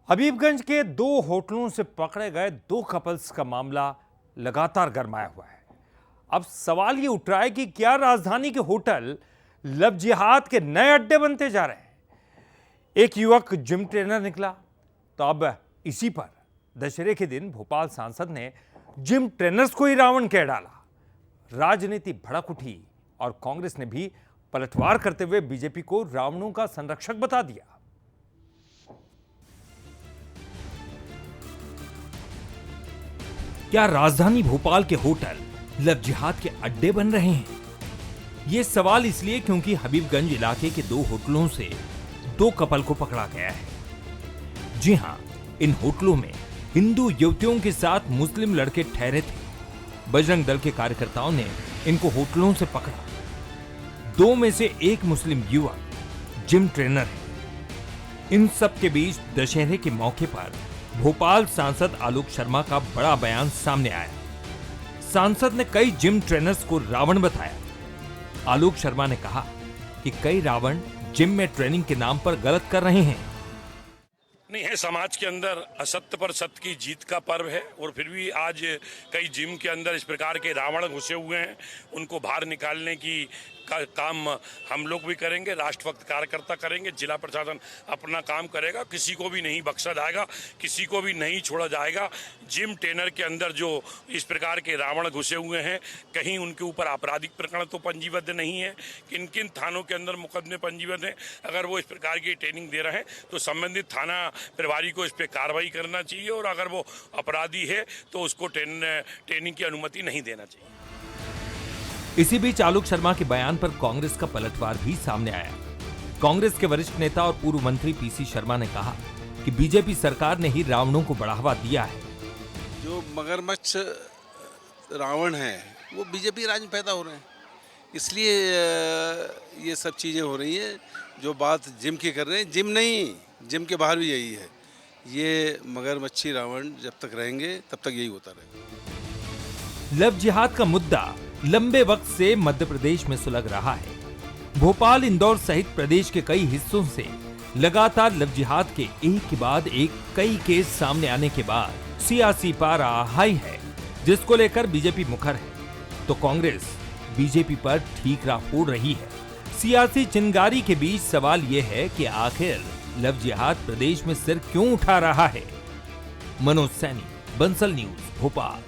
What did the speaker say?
हबीबगंज के दो होटलों से पकड़े गए दो कपल्स का मामला लगातार गरमाया हुआ है। अब सवाल ये उठ रहा है कि क्या राजधानी के होटल लव जिहाद के नए अड्डे बनते जा रहे हैं। एक युवक जिम ट्रेनर निकला तो अब इसी पर दशहरे के दिन भोपाल सांसद ने जिम ट्रेनर्स को ही रावण कह डाला। राजनीति भड़क उठी और कांग्रेस ने भी पलटवार करते हुए बीजेपी को रावणों का संरक्षक बता दिया। क्या राजधानी भोपाल के होटल लव जिहाद के अड्डे बन रहे हैं? यह सवाल इसलिए क्योंकि हबीबगंज इलाके के दो होटलों से दो कपल को पकड़ा गया है। जी हां, इन होटलों में हिंदू युवतियों के साथ मुस्लिम लड़के ठहरे थे। बजरंग दल के कार्यकर्ताओं ने इनको होटलों से पकड़ा। दो में से एक मुस्लिम युवक जिम ट्रेनर है। इन सब के बीच दशहरे के मौके पर भोपाल सांसद आलोक शर्मा का बड़ा बयान सामने आया। सांसद ने कई जिम ट्रेनर्स को रावण बताया। आलोक शर्मा ने कहा कि कई रावण जिम में ट्रेनिंग के नाम पर गलत कर रहे हैं। नहीं है, समाज के अंदर असत्य पर सत्य की जीत का पर्व है और फिर भी आज कई जिम के अंदर इस प्रकार के रावण घुसे हुए हैं। उनको बाहर निकालने की काम हम लोग भी करेंगे, राष्ट्रभक्त कार्यकर्ता करेंगे, जिला प्रशासन अपना काम करेगा। किसी को भी नहीं बख्शा जाएगा, किसी को भी नहीं छोड़ा जाएगा। जिम ट्रेनर के अंदर जो इस प्रकार के रावण घुसे हुए हैं, कहीं उनके ऊपर आपराधिक प्रकरण तो पंजीबद्ध नहीं है। किन किन थानों के अंदर मुकदमे पंजीबद्ध हैं। अगर वो इस प्रकार की ट्रेनिंग दे रहे हैं तो संबंधित थाना प्रभारी को इस पर कार्रवाई करना चाहिए और अगर वो अपराधी है तो उसको ट्रेनिंग की अनुमति नहीं देना चाहिए। इसी बीच आलोक शर्मा के बयान पर कांग्रेस का पलटवार भी सामने आया। कांग्रेस के वरिष्ठ नेता और पूर्व मंत्री पीसी शर्मा ने कहा कि बीजेपी सरकार ने ही रावणों को बढ़ावा दिया है। जो मगरमच्छ रावण है वो बीजेपी राज में पैदा हो रहे हैं, इसलिए ये सब चीजें हो रही हैं। जो बात जिम की कर रहे हैं, जिम नहीं, जिम के बाहर भी यही है। ये मगरमच्छी रावण जब तक रहेंगे तब तक यही होता रहेगा। लव जिहाद का मुद्दा लंबे वक्त से मध्य प्रदेश में सुलग रहा है। भोपाल, इंदौर सहित प्रदेश के कई हिस्सों से लगातार लव जिहाद के एक के बाद एक कई केस सामने आने के बाद सियासी पारा हाई है, जिसको लेकर बीजेपी मुखर है तो कांग्रेस बीजेपी पर ठीकरा फोड़ रही है। सियासी चिंगारी के बीच सवाल यह है कि आखिर लव जिहाद प्रदेश में सिर क्यों उठा रहा है। मनोज सैनी, बंसल न्यूज, भोपाल।